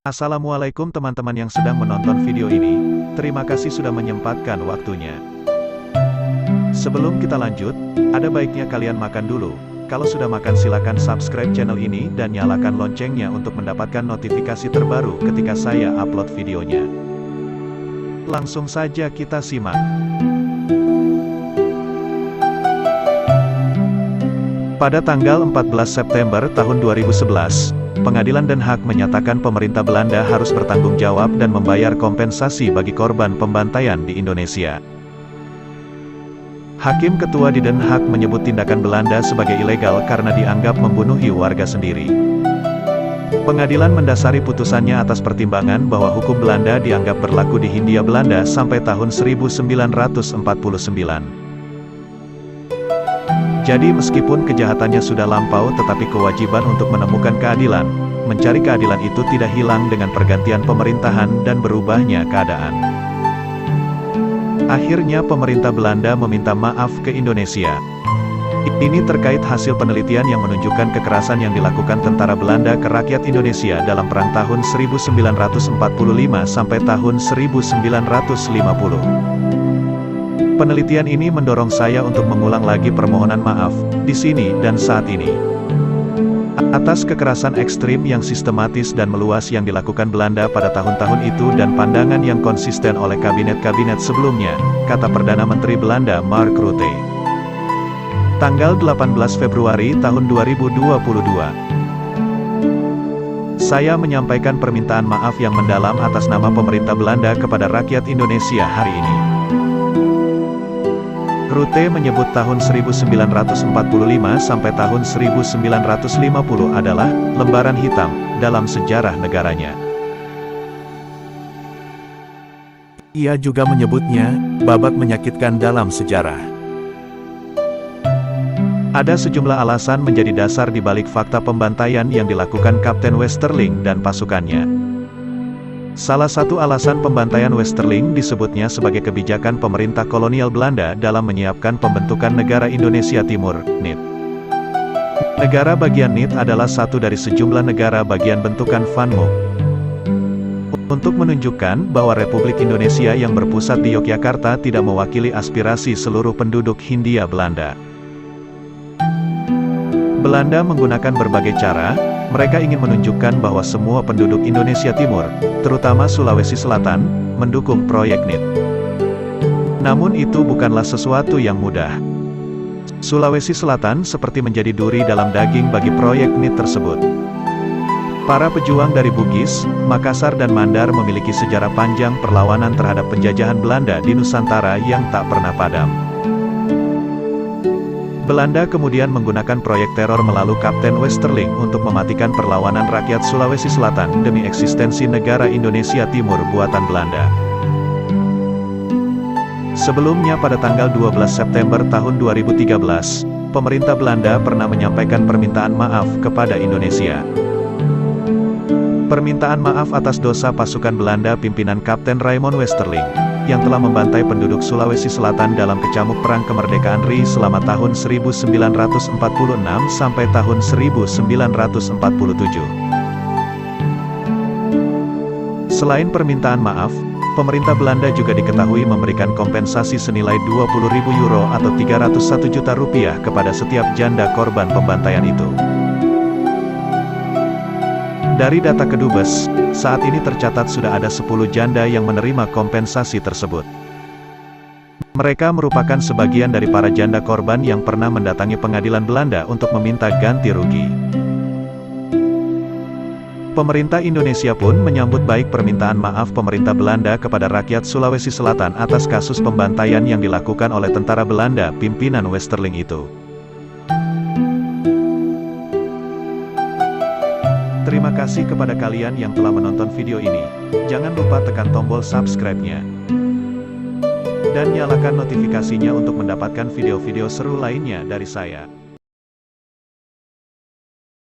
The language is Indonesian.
Assalamualaikum teman-teman yang sedang menonton video ini, terima kasih sudah menyempatkan waktunya. Sebelum kita lanjut, ada baiknya kalian makan dulu. Kalau sudah makan silakan subscribe channel ini dan nyalakan loncengnya untuk mendapatkan notifikasi terbaru ketika saya upload videonya. Langsung saja kita simak. Pada tanggal 14 September tahun 2011, Pengadilan Den Haag menyatakan pemerintah Belanda harus bertanggung jawab dan membayar kompensasi bagi korban pembantaian di Indonesia. Hakim Ketua di Den Haag menyebut tindakan Belanda sebagai ilegal karena dianggap membunuhi warga sendiri. Pengadilan mendasari putusannya atas pertimbangan bahwa hukum Belanda dianggap berlaku di Hindia Belanda sampai tahun 1949. Jadi meskipun kejahatannya sudah lampau tetapi kewajiban untuk menemukan keadilan, mencari keadilan itu tidak hilang dengan pergantian pemerintahan dan berubahnya keadaan. Akhirnya pemerintah Belanda meminta maaf ke Indonesia. Ini terkait hasil penelitian yang menunjukkan kekerasan yang dilakukan tentara Belanda ke rakyat Indonesia dalam perang tahun 1945 sampai tahun 1950. Penelitian ini mendorong saya untuk mengulang lagi permohonan maaf, di sini dan saat ini. Atas kekerasan ekstrim yang sistematis dan meluas yang dilakukan Belanda pada tahun-tahun itu dan pandangan yang konsisten oleh kabinet-kabinet sebelumnya, kata Perdana Menteri Belanda Mark Rutte. Tanggal 18 Februari tahun 2022. Saya menyampaikan permintaan maaf yang mendalam atas nama pemerintah Belanda kepada rakyat Indonesia hari ini. Rutte menyebut tahun 1945 sampai tahun 1950 adalah lembaran hitam dalam sejarah negaranya. Ia juga menyebutnya babak menyakitkan dalam sejarah. Ada sejumlah alasan menjadi dasar di balik fakta pembantaian yang dilakukan Kapten Westerling dan pasukannya. Salah satu alasan pembantaian Westerling disebutnya sebagai kebijakan pemerintah kolonial Belanda dalam menyiapkan pembentukan negara Indonesia Timur, NIT. Negara bagian NIT adalah satu dari sejumlah negara bagian bentukan Van Mook. Untuk menunjukkan bahwa Republik Indonesia yang berpusat di Yogyakarta tidak mewakili aspirasi seluruh penduduk Hindia Belanda. Belanda menggunakan berbagai cara. Mereka ingin menunjukkan bahwa semua penduduk Indonesia Timur, terutama Sulawesi Selatan, mendukung proyek NIT. Namun itu bukanlah sesuatu yang mudah. Sulawesi Selatan seperti menjadi duri dalam daging bagi proyek NIT tersebut. Para pejuang dari Bugis, Makassar dan Mandar memiliki sejarah panjang perlawanan terhadap penjajahan Belanda di Nusantara yang tak pernah padam. Belanda kemudian menggunakan proyek teror melalui Kapten Westerling untuk mematikan perlawanan rakyat Sulawesi Selatan demi eksistensi negara Indonesia Timur buatan Belanda. Sebelumnya pada tanggal 12 September tahun 2013, pemerintah Belanda pernah menyampaikan permintaan maaf kepada Indonesia. Permintaan maaf atas dosa pasukan Belanda pimpinan Kapten Raymond Westerling, yang telah membantai penduduk Sulawesi Selatan dalam kecamuk Perang Kemerdekaan RI selama tahun 1946 sampai tahun 1947. Selain permintaan maaf, pemerintah Belanda juga diketahui memberikan kompensasi senilai 20.000 euro atau 301 juta rupiah kepada setiap janda korban pembantaian itu. Dari data Kedubes, saat ini tercatat sudah ada 10 janda yang menerima kompensasi tersebut. Mereka merupakan sebagian dari para janda korban yang pernah mendatangi pengadilan Belanda untuk meminta ganti rugi. Pemerintah Indonesia pun menyambut baik permintaan maaf pemerintah Belanda kepada rakyat Sulawesi Selatan atas kasus pembantaian yang dilakukan oleh tentara Belanda pimpinan Westerling itu. Terima kasih kepada kalian yang telah menonton video ini. Jangan lupa tekan tombol subscribe-nya. Dan nyalakan notifikasinya untuk mendapatkan video-video seru lainnya dari saya.